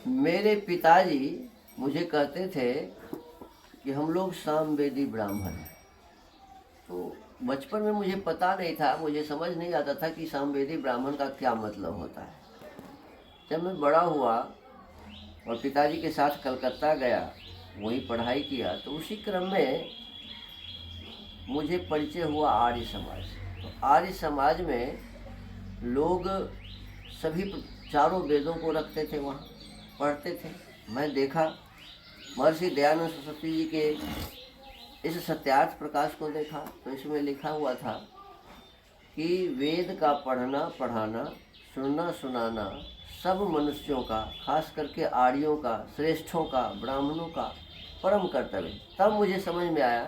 मेरे पिताजी मुझे कहते थे कि हम लोग सामवेदी ब्राह्मण हैं। तो बचपन में मुझे पता नहीं था, मुझे समझ नहीं आता था कि सामवेदी ब्राह्मण का क्या मतलब होता है। जब मैं बड़ा हुआ और पिताजी के साथ कलकत्ता गया, वहीं पढ़ाई किया, तो उसी क्रम में मुझे परिचय हुआ आर्य समाज से। तो आर्य समाज में लोग सभी चारों वेदों को रखते थे, वहाँ पढ़ते थे। मैं देखा महर्षि दयानंद सरस्वती जी के इस सत्यार्थ प्रकाश को देखा, तो इसमें लिखा हुआ था कि वेद का पढ़ना पढ़ाना, सुनना सुनाना सब मनुष्यों का, खास करके आर्यों का, श्रेष्ठों का, ब्राह्मणों का परम कर्तव्य। तब मुझे समझ में आया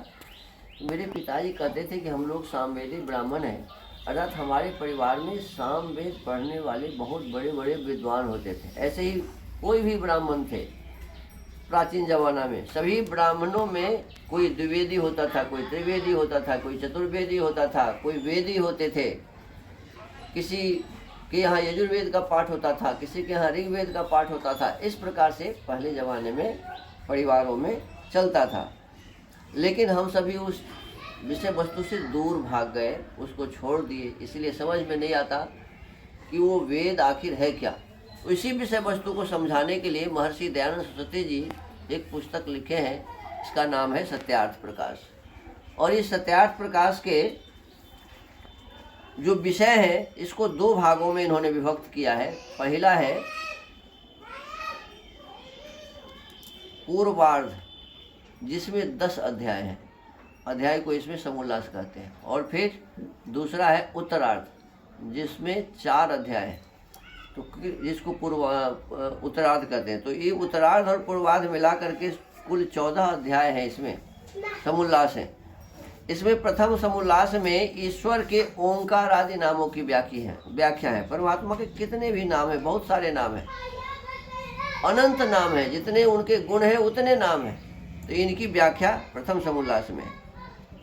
कि मेरे पिताजी कहते थे कि हम लोग सामवेदी ब्राह्मण हैं, अर्थात हमारे परिवार में सामवेद पढ़ने वाले बहुत बड़े बड़े विद्वान होते थे। ऐसे ही कोई भी ब्राह्मण थे प्राचीन जमाना में, सभी ब्राह्मणों में कोई द्विवेदी होता था, कोई त्रिवेदी होता था, कोई चतुर्वेदी होता था, कोई वेदी होते थे। किसी के यहाँ यजुर्वेद का पाठ होता था, किसी के यहाँ ऋग्वेद का पाठ होता था। इस प्रकार से पहले ज़माने में परिवारों में चलता था। लेकिन हम सभी उस विषय वस्तु से दूर भाग गए, उसको छोड़ दिए, इसलिए समझ में नहीं आता कि वो वेद आखिर है क्या। इसी विषय वस्तु को समझाने के लिए महर्षि दयानंद सरस्वती जी एक पुस्तक लिखे हैं, इसका नाम है सत्यार्थ प्रकाश। और इस सत्यार्थ प्रकाश के जो विषय है, इसको दो भागों में इन्होंने विभक्त किया है। पहला है पूर्वार्ध, जिसमें 10 अध्याय हैं, अध्याय को इसमें समोल्लास कहते हैं। और फिर दूसरा है उत्तरार्ध, जिसमें 4 अध्याय हैं, तो जिसको उत्तरार्ध कहते हैं। तो ये उत्तरार्ध और पूर्वार्ध मिला करके कुल 14 अध्याय हैं, इसमें समोल्लास है। इसमें प्रथम समोल्लास में ईश्वर के ओंकार आदि नामों की व्याख्या है। परमात्मा के कितने भी नाम हैं, बहुत सारे नाम हैं, अनंत नाम हैं, जितने उनके गुण हैं उतने नाम हैं। तो इनकी व्याख्या प्रथम समोल्लास में।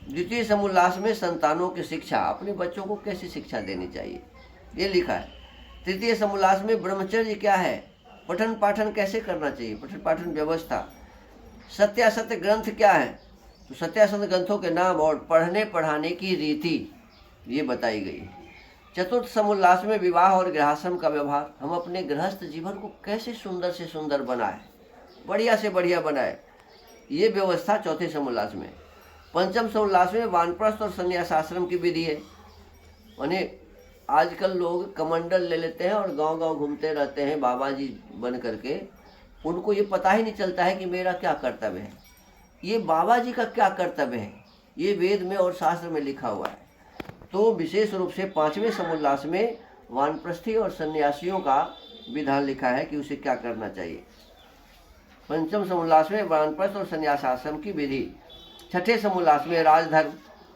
द्वितीय समोल्लास में संतानों की शिक्षा, अपने बच्चों को कैसी शिक्षा देनी चाहिए, ये लिखा है। तृतीय समोल्लास में ब्रह्मचर्य क्या है, पठन पाठन कैसे करना चाहिए, पठन पाठन व्यवस्था। सत्यासत्य ग्रंथ क्या है, तो सत्यासत्य ग्रंथों के नाम और पढ़ने पढ़ाने की रीति ये बताई गई। चतुर्थ समोल्लास में विवाह और गृहस्थाश्रम का व्यवहार, हम अपने गृहस्थ जीवन को कैसे सुंदर से सुंदर बनाए, बढ़िया से बढ़िया बनाए, ये व्यवस्था चौथे समोल्लास में। पंचम समोल्लास में वानप्रस्थ और संन्यास आश्रम की विधि है। यानी आजकल लोग कमंडल ले लेते हैं और गांव गांव घूमते रहते हैं बाबा जी बन करके, उनको ये पता ही नहीं चलता है कि मेरा क्या कर्तव्य है, ये बाबा जी का क्या कर्तव्य है, ये वेद में और शास्त्र में लिखा हुआ है। तो विशेष रूप से 5वें समोल्लास में वानप्रस्थी और सन्यासियों का विधान लिखा है कि उसे क्या करना चाहिए। पंचम समोल्लास में वानप्रस्थ और सन्यास आश्रम की विधि। छठे समोल्लास में राजधर्म,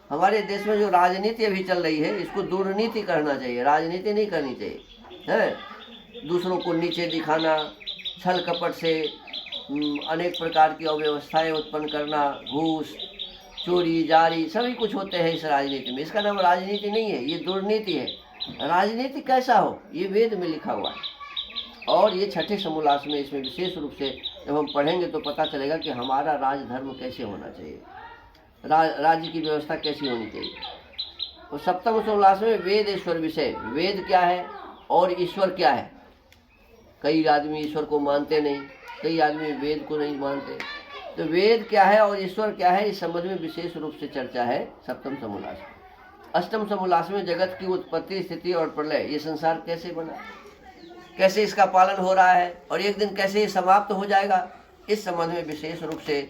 हमारे देश में जो राजनीति अभी चल रही है, इसको दुर्नीति करना चाहिए, राजनीति नहीं करनी चाहिए है। दूसरों को नीचे दिखाना, छल कपट से अनेक प्रकार की अव्यवस्थाएं उत्पन्न करना, घूस, चोरी जारी सभी कुछ होते हैं इस राजनीति में। इसका नाम राजनीति नहीं है, ये दुर्नीति है। राजनीति कैसा हो, ये वेद में लिखा हुआ है। और ये छठे समोल्लास में इसमें विशेष रूप से जब हम पढ़ेंगे तो पता चलेगा कि हमारा राजधर्म कैसे होना चाहिए, राज्य की व्यवस्था कैसी होनी चाहिए। तो सप्तम समोल्लास में वेद ईश्वर विषय, वेद क्या है और ईश्वर क्या है। कई आदमी ईश्वर को मानते नहीं, कई आदमी वेद को नहीं मानते। तो वेद क्या है और ईश्वर क्या है, इस संबंध में विशेष रूप से चर्चा है सप्तम समोल्लास में। अष्टम समोल्लास में जगत की उत्पत्ति, स्थिति और प्रलय, ये संसार कैसे बना, कैसे इसका पालन हो रहा है और एक दिन कैसे ये समाप्त हो जाएगा, इस संबंध में विशेष रूप से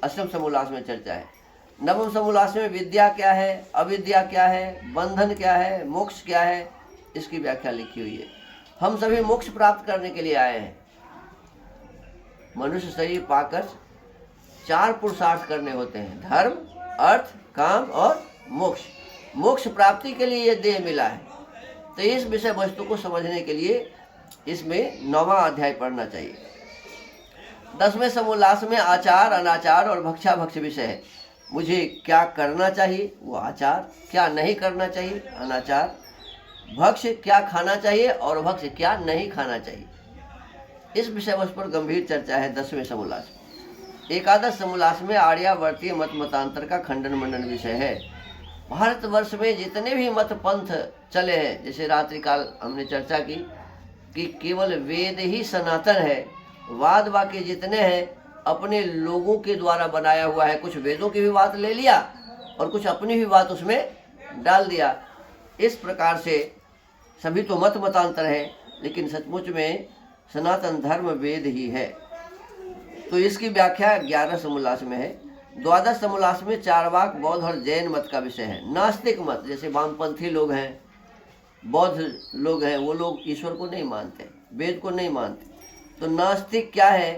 अष्टम समोल्लास में चर्चा है। नवम समोल्लास में विद्या क्या है, अविद्या क्या है, बंधन क्या है, मोक्ष क्या है, इसकी व्याख्या लिखी हुई है। हम सभी मोक्ष प्राप्त करने के लिए आए हैं। मनुष्य शरीर पाकर 4 पुरुषार्थ करने होते हैं, धर्म, अर्थ, काम और मोक्ष। मोक्ष प्राप्ति के लिए ये देह मिला है। तो इस विषय वस्तु को समझने के लिए इसमें 9वां अध्याय पढ़ना चाहिए। 10वें समोल्लास में आचार, अनाचार और भक्षा भक्ष विषय है। मुझे क्या करना चाहिए, वो आचार, क्या नहीं करना चाहिए, अनाचार, भक्ष क्या खाना चाहिए और भक्ष क्या नहीं खाना चाहिए। इस विषय वस्तु पर गंभीर चर्चा है 10वें समोल्लास में। एकादश समोल्लास में आर्यावर्तीय मत मतांतर का खंडन मंडन विषय है। भारतवर्ष में जितने भी मत पंथ चले हैं, जैसे रात्रिकाल हमने चर्चा की कि केवल वेद ही सनातन है, वाद वाक्य जितने हैं अपने लोगों के द्वारा बनाया हुआ है। कुछ वेदों की भी बात ले लिया और कुछ अपनी भी बात उसमें डाल दिया। इस प्रकार से सभी तो मत मतांतर है, लेकिन सचमुच में सनातन धर्म वेद ही है। तो इसकी व्याख्या 11 समोल्लास में है। द्वादश समोल्लास में चारवाक, बौद्ध और जैन मत का विषय है। नास्तिक मत, जैसे वामपंथी लोग हैं, बौद्ध लोग हैं, वो लोग ईश्वर को नहीं मानते, वेद को नहीं मानते। तो नास्तिक क्या है,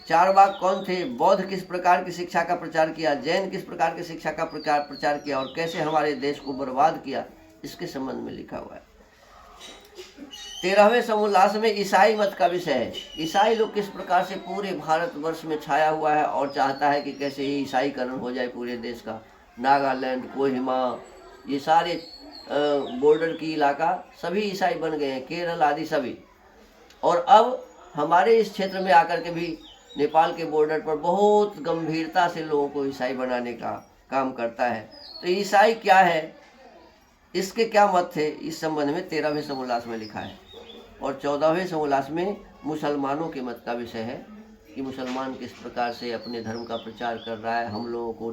चारवाक कौन थे, बौद्ध किस प्रकार की शिक्षा का प्रचार किया, जैन किस प्रकार की शिक्षा का प्रचार किया और कैसे हमारे देश को बर्बाद किया, इसके संबंध में लिखा हुआ है। 13वें समोल्लास में ईसाई मत का विषय है। ईसाई लोग किस प्रकार से पूरे भारतवर्ष में छाया हुआ है और चाहता है कि कैसे ही ईसाईकरण हो जाए पूरे देश का। नागालैंड, कोहिमा, ये सारे बॉर्डर की इलाका सभी ईसाई बन गए हैं, केरल आदि सभी। और अब हमारे इस क्षेत्र में आकर के भी नेपाल के बॉर्डर पर बहुत गंभीरता से लोगों को ईसाई बनाने का काम करता है। तो ईसाई क्या है, इसके क्या मत थे, इस संबंध में 13वें समोल्लास में लिखा है। और 14वें समोल्लास में मुसलमानों के मत का विषय है कि मुसलमान किस प्रकार से अपने धर्म का प्रचार कर रहा है, हम लोगों को